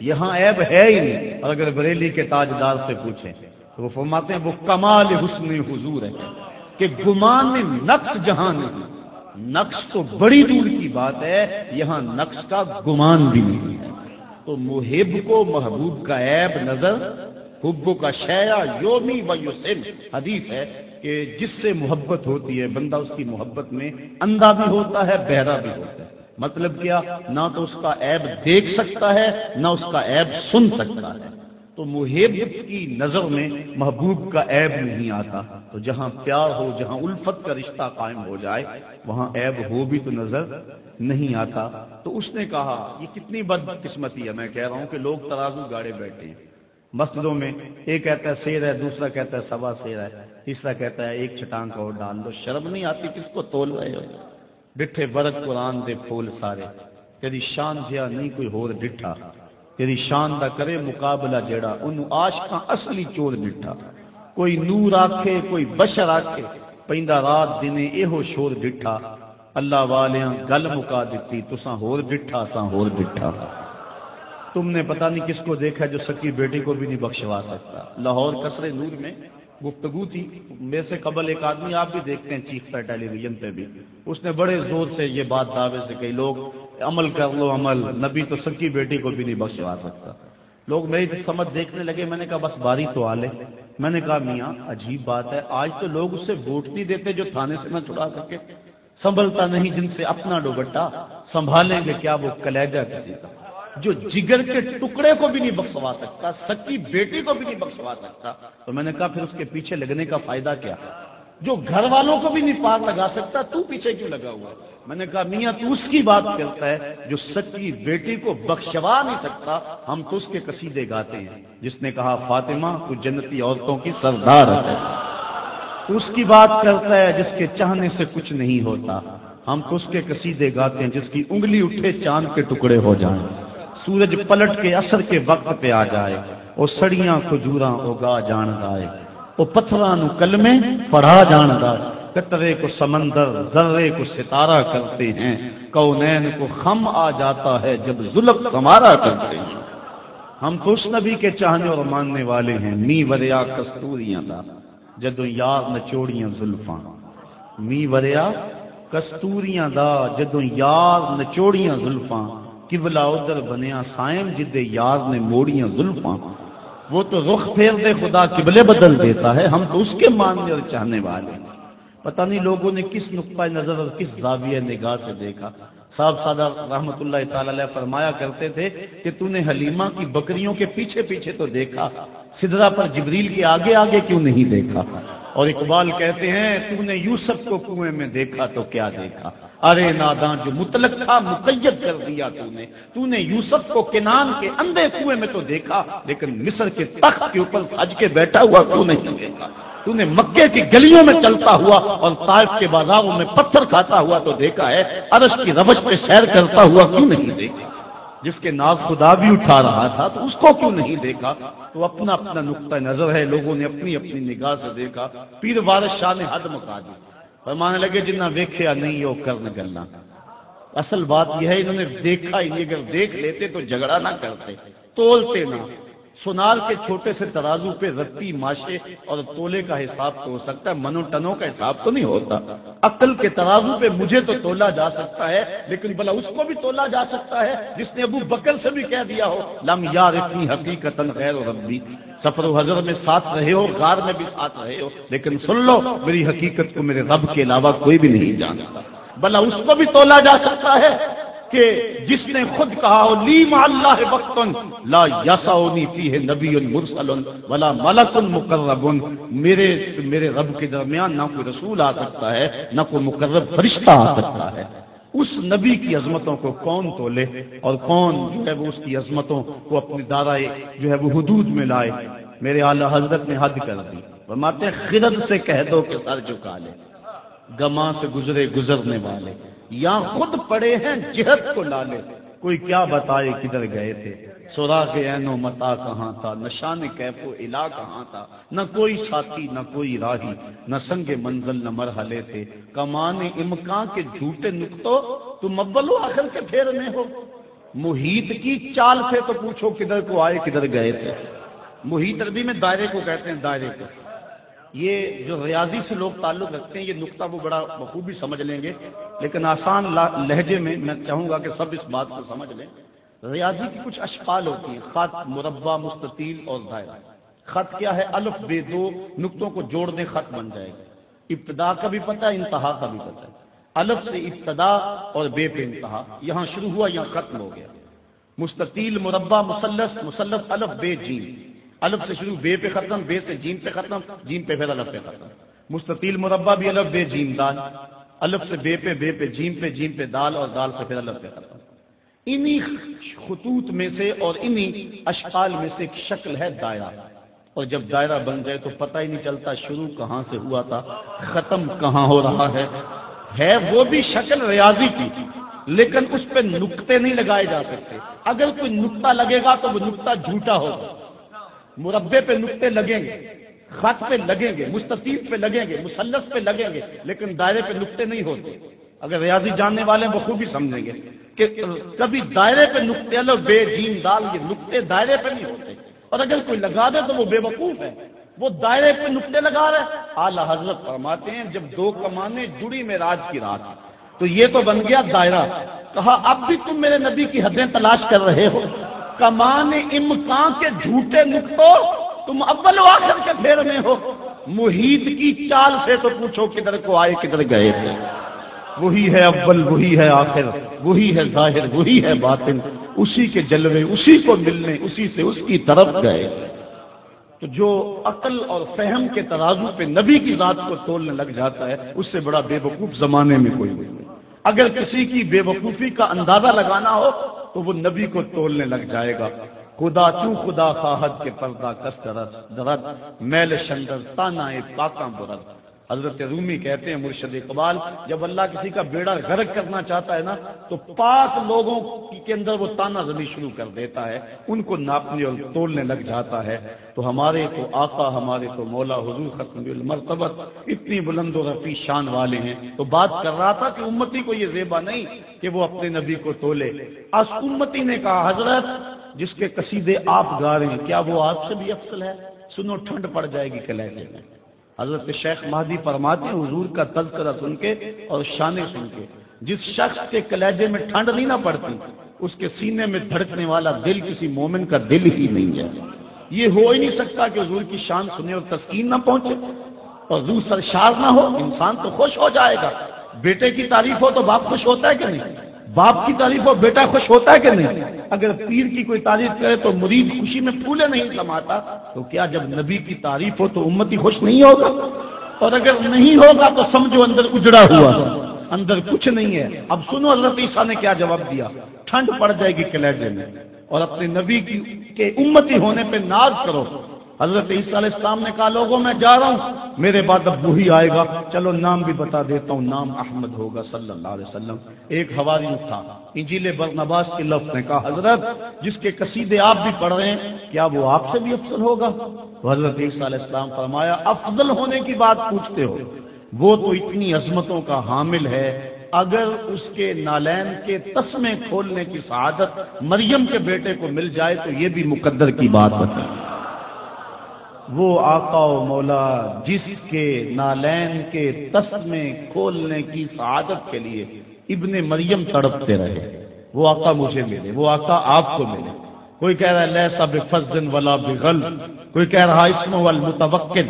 یہاں عیب ہے ہی نہیں۔ اور اگر بریلی کے تاجدار سے پوچھیں تو وہ فرماتے ہیں وہ کمال حسن حضور ہے کہ گمان میں نقص جہاں نہیں، نقص تو بڑی دور کی بات ہے، یہاں نقص کا گمان بھی نہیں ہے۔ تو محب کو محبوب کا عیب نظر، حب کا شیع یومی و یسم، حدیث ہے کہ جس سے محبت ہوتی ہے بندہ اس کی محبت میں اندھا بھی ہوتا ہے بہرا بھی ہوتا ہے، مطلب کیا، نہ تو اس کا عیب دیکھ سکتا ہے نہ اس کا عیب سن سکتا ہے۔ تو محب کی نظر میں محبوب کا عیب نہیں آتا، تو جہاں پیار ہو جہاں الفت کا رشتہ قائم ہو جائے وہاں عیب ہو بھی تو نظر نہیں آتا۔ تو اس نے کہا یہ کتنی بد قسمتی ہے، میں کہہ رہا ہوں کہ لوگ ترازو گاڑے بیٹھے ہیں مسجدوں میں، ایک کہتا ہے سیر ہے، دوسرا کہتا ہے سوا سیر ہے، تیسرا کہتا ہے 1 چٹان کا اور ڈال دو، شرم نہیں آتی؟ کس کو تول رہے ہو؟ ڈٹھے برت قرآن دے پھول سارے، تیری شان جیا نہیں کوئی ہور ڈٹھا، تیری شان دا کرے مقابلہ جڑا انہوں عاشقاں اصلی چور ڈٹھا، کوئی نور آکھے کوئی بشر آکھے، پیندا رات دنے ایہو شور ڈٹھا، اللہ والیاں گل مکا دیتی تساں ہور ڈٹھا ساں ہور ڈٹھا۔ تم نے پتہ نہیں کس کو دیکھا جو سکی بیٹی کو بھی نہیں بخشوا سکتا۔ لاہور قصر نور میں گفتگو تھی، میرے سے قبل ایک آدمی آپ بھی دیکھتے ہیں چیختا ہے ٹیلی ویژن پہ بھی، اس نے بڑے زور سے یہ بات دعوے سے کہی لوگ عمل کر لو عمل، نبی تو سکی بیٹی کو بھی نہیں بخشوا سکتا۔ لوگ میری سمجھ دیکھنے لگے، میں نے کہا بس باری تو آ لے۔ میں نے کہا میاں عجیب بات ہے، آج تو لوگ اس سے ووٹ نہیں دیتے جو تھانے سے نہ چھڑا سکے، سنبھلتا نہیں جن سے اپنا دوپٹہ، سنبھالیں گے کیا وہ کلیجہ کسی کا، جو جگر کے ٹکڑے کو بھی نہیں بخشوا سکتا، سکی بیٹی کو بھی نہیں بخشوا سکتا۔ تو میں نے کہا پھر اس کے پیچھے لگنے کا فائدہ کیا؟ جو گھر والوں کو بھی نہیں پار لگا سکتا، تو پیچھے کیوں لگا ہوا؟ میں نے کہا میاں تو اس کی بات کرتا ہے جو سچی بیٹی کو بخشوا نہیں سکتا، ہم تو اس کے قصیدے گاتے ہیں۔ جس نے کہا فاطمہ تو جنتی عورتوں کی سردار ہے، اس کی بات کرتا ہے جس کے چاہنے سے کچھ نہیں ہوتا، ہم تو اس کے قصیدے گاتے ہیں۔ جس کی انگلی اٹھے چاند کے ٹکڑے ہو جائیں، سورج پلٹ کے عصر کے وقت پہ آ جائے، وہ سڑیاں کھجوراں اگا جان دائے، وہ پتھراں نو کلمے پڑھا جان دائے، قطرے کو سمندر ذرے کو ستارہ کرتے ہیں، کونین کو خم آ جاتا ہے جب زلف ہمارا کرتے ہیں۔ ہم تو اس نبی کے چاہنے اور ماننے والے ہیں۔ می وریا کستوریاں دا جدوں یار نچوڑیاں زلفاں، می وریا کستوریاں دا جدوں یار نچوڑیاں زلفاں، قبلہ ادھر بنیا سائم جدے یار نے موڑیاں زلفاں۔ وہ تو رخ پھیر دے خدا قبلے بدل دیتا ہے، ہم تو اس کے ماننے اور چاہنے والے ہیں۔ پتہ نہیں لوگوں نے کس نقطہ نظر اور کس زاویہ نگاہ سے دیکھا۔ صاحب سادہ رحمت اللہ تعالی علیہ فرمایا کرتے تھے کہ تو نے حلیمہ کی بکریوں کے پیچھے پیچھے تو دیکھا، سدرہ پر جبریل کے آگے آگے کیوں نہیں دیکھا؟ اور اقبال کہتے ہیں تو نے یوسف کو کنویں میں دیکھا تو کیا دیکھا؟ ارے ناداں جو مطلق تھا مقید کر دیا تو نے یوسف کو کنان کے اندھے کنویں میں تو دیکھا، لیکن مصر کے تخت کے اوپر سج کے بیٹھا ہوا کیوں نہیں دیکھا؟ تو نے مکے کی گلیوں میں چلتا ہوا اور طائف کے بازاروں میں پتھر کھاتا ہوا تو دیکھا ہے، عرش کی روش پہ سیر کرتا ہوا کیوں نہیں دیکھا؟ جس کے ناز خدا بھی اٹھا رہا تھا تو اس کو کیوں نہیں دیکھا؟ تو اپنا اپنا نقطہ نظر ہے، لوگوں نے اپنی اپنی نگاہ سے دیکھا۔ پیر وارث شاہ نے حد مکا دی، فرمانے لگے جنہ ویکھیا نہیں ہو کرن گلاں۔ اصل بات یہ ہے انہوں نے دیکھا ہی نہیں، اگر دیکھ لیتے تو جھگڑا نہ کرتے، تولتے نہ۔ سونال کے چھوٹے سے ترازو پہ رتی ماشے اور تولے کا حساب تو ہو سکتا ہے، منو ٹنوں کا حساب تو نہیں ہوتا۔ عقل کے ترازو پہ مجھے تو تولا جا سکتا ہے، لیکن بھلا اس کو بھی تولا جا سکتا ہے جس نے ابو بکر سے بھی کہہ دیا ہو لم یارفنی حقیقتاً غیر ربی، سفر و حضر میں ساتھ رہے ہو، غار میں بھی ساتھ رہے ہو، لیکن سن لو میری حقیقت کو میرے رب کے علاوہ کوئی بھی نہیں جانتا۔ بھلا اس کو بھی تولا جا سکتا ہے کہ جس نے خود کہا ہو لی مع اللہ وقت لا یسعنی فیہ نبی مرسل ولا ملک مقرب، میرے رب کے درمیان نہ کوئی رسول آ سکتا ہے نہ کوئی مقرب فرشتہ آ سکتا ہے۔ اس نبی کی عظمتوں کو کون تولے اور کون جو ہے وہ اس کی عظمتوں کو اپنی دارائے جو ہے وہ حدود میں لائے؟ میرے اعلیٰ حضرت نے حد کر دی، فرماتے ہیں خرد سے کہہ دو کہ سر جھکا لے، گما سے گزرے گزرنے والے، یا خود پڑے ہیں جہت کو لالے، کوئی کیا بتائے کدھر گئے تھے، سوراخ عین و متا کہاں تھا، نشان کیف و الا کہاں تھا، نہ کوئی ساتھی نہ کوئی راہی، نہ سنگ منزل نہ مرحلے تھے، کمان امکان کے جھوٹے نقطوں تم اول و آخر کے پھیر میں ہو، محیط کی چال سے تو پوچھو کدھر کو آئے کدھر گئے تھے۔ محیط عربی میں دائرے کو کہتے ہیں، دائرے کو۔ یہ جو ریاضی سے لوگ تعلق رکھتے ہیں یہ نقطہ وہ بڑا بخوبی سمجھ لیں گے، لیکن آسان لہجے میں میں چاہوں گا کہ سب اس بات کو سمجھ لیں۔ ریاضی کی کچھ اشکال ہوتی ہیں، خط، مربع، مستطیل اور دائرہ۔ خط کیا ہے؟ الف بے دو نقطوں کو جوڑ دیں خط بن جائے گا۔ ابتدا کا بھی پتہ ہے، انتہا کا بھی پتہ ہے۔ الف سے ابتدا اور بے پہ انتہا، یہاں شروع ہوا یہاں ختم ہو گیا۔ مستطیل، مربع، مثلث، مثلث الف بے جیم، الف سے شروع بے پہ ختم، بے سے جیم پہ ختم، جیم پہ پھر الف پہ ختم۔ مستطیل مربع بھی الف بے جیم دال، الف سے بے پہ جیم پہ دال اور دال سے پھر الف پہ ختم۔ انہی خطوط میں سے اور انہی اشکال میں سے ایک شکل ہے دائرہ، اور جب دائرہ بن جائے تو پتہ ہی نہیں چلتا شروع کہاں سے ہوا تھا ختم کہاں ہو رہا ہے وہ بھی شکل ریاضی کی، لیکن اس پہ نقطے نہیں لگائے جا سکتے۔ اگر کوئی نقطہ لگے گا تو وہ نقطہ جھوٹا ہوگا۔ مربع پہ نقطے لگیں گے، خط پہ لگیں گے، مستطیل پہ لگیں گے، مثلث پہ لگیں گے، لیکن دائرے پہ نقطے نہیں ہوتے۔ اگر ریاضی جاننے والے ہیں وہ خوب ہی سمجھیں گے کہ کبھی دائرے پہ نقطے الف بے جیم دال یہ نقطے دائرے پہ نہیں ہوتے، اور اگر کوئی لگا دے تو وہ بے وقوف ہے، وہ دائرے پہ نقطے لگا رہے۔ اعلیٰ حضرت فرماتے ہیں جب دو کمانیں جڑی معراج کی رات تو یہ تو بن گیا دائرہ۔ کہا اب بھی تم میرے نبی کی حدیں تلاش کر رہے ہو، کمان امکان کے جھوٹے نقطوں تم اول و آخر کے پھیر میں ہو، محیط کی چال سے تو پوچھو کدھر کو آئے کدھر گئے تھے۔ وہی ہے اول، وہی ہے آخر، وہی ہے ظاہر، وہی ہے باطن، اسی کے جلوے اسی کو ملنے اسی سے اس کی طرف گئے۔ تو جو عقل اور فہم کے ترازو پہ نبی کی ذات کو تولنے لگ جاتا ہے اس سے بڑا بے وقوف زمانے میں کوئی نہیں۔ اگر کسی کی بے وقوفی کا اندازہ لگانا ہو تو وہ نبی کو تولنے لگ جائے گا۔ خدا چوں خدا خواہد کے پردہ کس درد میل شندر تانا پاکاں برد۔ حضرت رومی کہتے ہیں مرشد اقبال، جب اللہ کسی کا بیڑا غرق کرنا چاہتا ہے نا تو پاک لوگوں کے اندر وہ تانا زنی شروع کر دیتا ہے، ان کو ناپنے اور تولنے لگ جاتا ہے۔ تو ہمارے تو آقا، ہمارے تو مولا حضور ختم المرتبت اتنی بلند و رفیع شان والے ہیں۔ تو بات کر رہا تھا کہ امتی کو یہ زیبا نہیں کہ وہ اپنے نبی کو تولے۔ آج امتی نے کہا حضرت جس کے قصیدے آپ گا رہے ہیں کیا وہ آپ سے بھی افضل ہے؟ سنو ٹھنڈ پڑ جائے گی کلیجے میں۔ حضرت شیخ مہدی فرماتے ہیں حضور کا تذکرہ سن کے اور شانیں سن کے جس شخص کے کلیجے میں ٹھنڈ نہیں نہ پڑتی اس کے سینے میں دھڑکنے والا دل کسی مومن کا دل ہی نہیں ہے۔ یہ ہو ہی نہیں سکتا کہ حضور کی شان سنے اور تسکین نہ پہنچے اور روح سرشار نہ ہو۔ انسان تو خوش ہو جائے گا، بیٹے کی تعریف ہو تو باپ خوش ہوتا ہے کہ نہیں؟ باپ کی تعریف ہو بیٹا خوش ہوتا ہے کہ نہیں؟ اگر پیر کی کوئی تعریف کرے تو مرید خوشی میں پھولے نہیں سماتا، تو کیا جب نبی کی تعریف ہو تو امتی خوش نہیں ہوگا؟ اور اگر نہیں ہوگا تو سمجھو اندر اجڑا ہوا، اندر کچھ نہیں ہے۔ اب سنو حضرت عیسیٰ نے کیا جواب دیا، ٹھنڈ پڑ جائے گی کلیجے میں اور اپنے نبی کے امتی ہونے پہ ناز کرو۔ حضرت عیسیٰ علیہ السلام نے کہا لوگوں میں جا رہا ہوں، میرے بعد اب وہی آئے گا، چلو نام بھی بتا دیتا ہوں، نام احمد ہوگا صلی اللہ علیہ وسلم۔ ایک حواری تھا انجیل برنباس کے لفظ نے کہا حضرت جس کے قصیدے آپ بھی پڑھ رہے ہیں کیا وہ آپ سے بھی افضل ہوگا؟ تو حضرت عیسیٰ علیہ السلام فرمایا افضل ہونے کی بات پوچھتے ہو، وہ تو اتنی عظمتوں کا حامل ہے، اگر اس کے نالین کے تسمے کھولنے کی سعادت مریم کے بیٹے کو مل جائے تو یہ بھی مقدر کی بات ہے۔ وہ آقا و مولا جس کے نالین کے تسمے کھولنے کی سعادت کے لیے ابن مریم تڑپتے رہے، وہ آقا مجھے ملے، وہ آقا آپ کو ملے۔ کوئی کہہ رہا ہے لیسا بفظ ولا بغل، کوئی کہہ رہا ہے اسمہ والمتوکل۔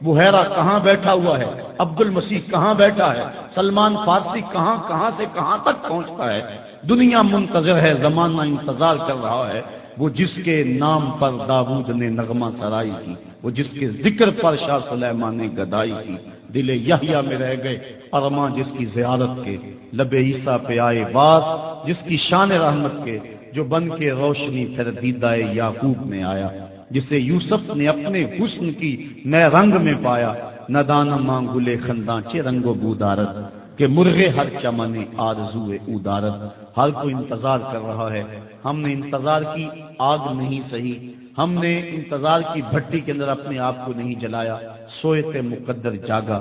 بحیرہ کہاں بیٹھا ہوا ہے، عبد المسیح کہاں بیٹھا ہے، سلمان فارسی کہاں سے کہاں تک پہنچتا ہے، دنیا منتظر ہے، زمانہ انتظار کر رہا ہے۔ وہ جس کے نام پر داؤد نے نغمہ سرائی کی، وہ جس کے ذکر پر شاہ سلیمان نے گدائی کی، دل یحییٰ میں رہ گئے ارماں جس کی زیارت کے، لب عیسیٰ پہ آئے باز جس کی شان رحمت کے، جو بن کے روشنی پھر دیدہ یعقوب میں آیا، جسے یوسف نے اپنے حسن کی نئے رنگ میں پایا، ندان مانگلے خنداں چے رنگ و بودارت کہ مرغے ہر چمنے آرزوئے اودارت۔ ہر کوئی انتظار کر رہا ہے، ہم نے انتظار کی آگ نہیں سہی، ہم نے انتظار کی بھٹی کے اندر اپنے آپ کو نہیں جلایا، سوئے تھے مقدر جاگا،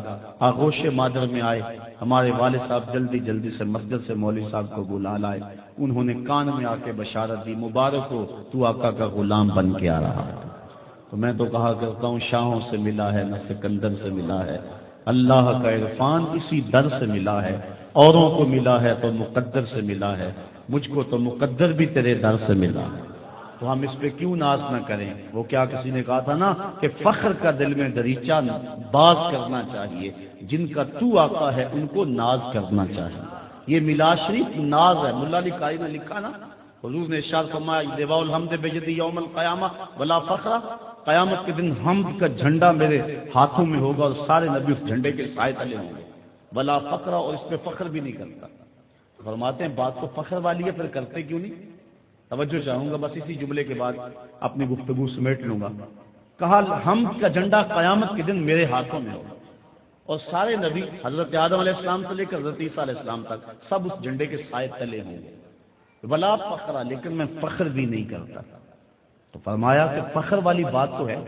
آغوش مادر میں آئے، ہمارے والد صاحب جلدی سے مسجد سے مولوی صاحب کو بلا لائے، انہوں نے کان میں آ کے بشارت دی مبارک ہو تو آقا کا غلام بن کے آ رہا ہے۔ تو میں تو کہا کرتا ہوں شاہوں سے ملا ہے نہ سکندر سے ملا ہے، اللہ کا عرفان اسی در سے ملا ہے، اوروں کو ملا ہے تو مقدر سے ملا ہے، مجھ کو تو مقدر بھی تیرے در سے ملا ہے۔ تو ہم اس پہ کیوں ناز نہ کریں؟ وہ کیا کسی نے کہا تھا نا کہ فخر کا دل میں دریچہ باز کرنا چاہیے، جن کا تو آقا ہے ان کو ناز کرنا چاہیے۔ یہ میلاد شریف ناز ہے، ملا علی قاری نے لکھا نا، حضور نے ارشاد فرمایا دیوا الحمد بجدی یوم القیامہ ولا فخر، قیامت کے دن حمد کا جھنڈا میرے ہاتھوں میں ہوگا اور سارے نبی اس جھنڈے کے سائے تلے ہوں گے، ولا فخر، اور اس پہ فخر بھی نہیں کرتا۔ فرماتے ہیں بات تو فخر والی ہے، پھر کرتے کیوں نہیں؟ توجہ چاہوں گا، بس اسی جملے کے بعد اپنی گفتگو سمیٹ لوں گا۔ کہا حمد کا جھنڈا قیامت کے دن میرے ہاتھوں میں ہوگا اور سارے نبی حضرت آدم علیہ السلام سے لے کر حضرت عیسیٰ علیہ السلام تک سب اس جھنڈے کے سائے تلے ہوں گے، ولا فخر، لیکن میں فخر بھی نہیں کرتا۔ تو فرمایا کہ فخر والی بات تو ہے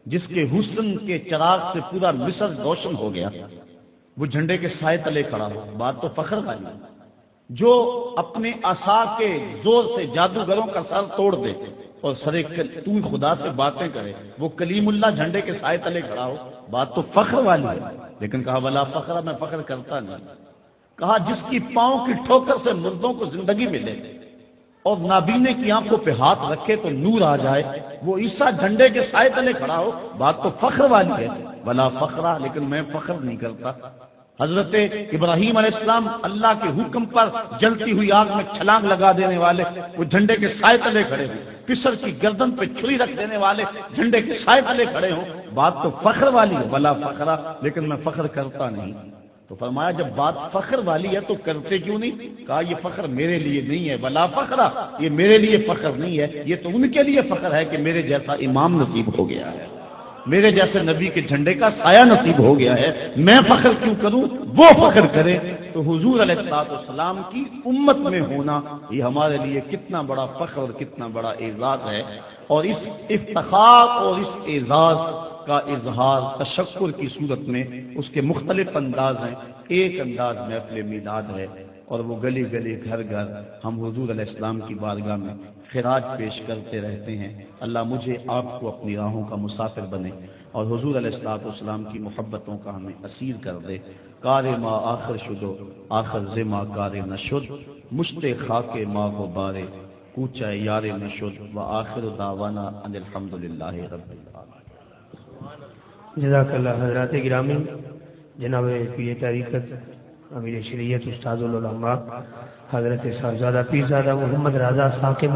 جس کے حسن کے چراغ سے پورا مصر روشن ہو گیا، وہ جھنڈے کے سائے تلے کھڑا ہو، بات تو فخر والی ہے۔ جو اپنے عصا کے زور سے جادوگروں کا سر توڑ دے اور سرے تو خدا سے باتیں کرے، وہ کلیم اللہ جھنڈے کے سائے تلے کھڑا ہو، بات تو فخر والی ہے۔ لیکن کہا ولا فخر، میں فخر کرتا نہیں۔ کہا جس کی پاؤں کی ٹھوکر سے مردوں کو زندگی ملے اور نابینے کی آنکھوں پہ ہاتھ رکھے تو نور آ جائے، وہ عیسیٰ جھنڈے کے سائے تلے کھڑا ہو، بات تو فخر والی ہے، ولا فخر، لیکن میں فخر نہیں کرتا۔ حضرت ابراہیم علیہ السلام اللہ کے حکم پر جلتی ہوئی آگ میں چھلانگ لگا دینے والے، وہ جھنڈے کے سائے تلے کھڑے ہوئے، پسر کی گردن پہ چھری رکھ دینے والے جھنڈے کے سائے والے کھڑے ہوں، بات تو فخر والی ہے، ولا فخرا، لیکن میں فخر کرتا نہیں۔ تو فرمایا جب بات فخر والی ہے تو کرتے کیوں نہیں؟ کہا یہ فخر میرے لیے نہیں ہے، ولا فخرا، یہ میرے لیے فخر نہیں ہے، یہ تو ان کے لیے فخر ہے کہ میرے جیسا امام نصیب ہو گیا ہے، میرے جیسے نبی کے جھنڈے کا سایہ نصیب ہو گیا ہے، میں فخر کیوں کروں، وہ فخر کرے۔ تو حضور علیہ السلام کی امت میں ہونا یہ ہمارے لیے کتنا بڑا فخر اور کتنا بڑا اعزاز ہے، اور اس افتخار اور اس اعزاز کا اظہار تشکر کی صورت میں اس کے مختلف انداز ہیں۔ ایک انداز محفل میلاد ہے، اور وہ گلی گلی گھر گھر ہم حضور علیہ السلام کی بارگاہ میں خراج پیش کرتے رہتے ہیں۔ اللہ مجھے آپ کو اپنی راہوں کا مسافر بنے اور حضور علیہ السلام کی محبتوں کا ہمیں اسیر کر دے۔ کار ما آخر شدو آخر زما کار نشد، مشت خاک ما کو بارے کوچہ یار نشد، و آخر دعوانا ان الحمدللہ رب العالمین۔ جزاک اللہ حضرات گرامی، جناب پیر طریقت امیر شریعت استاد العلماء حضرت صاحبزادہ پیرزادہ محمد رضا صاحب کے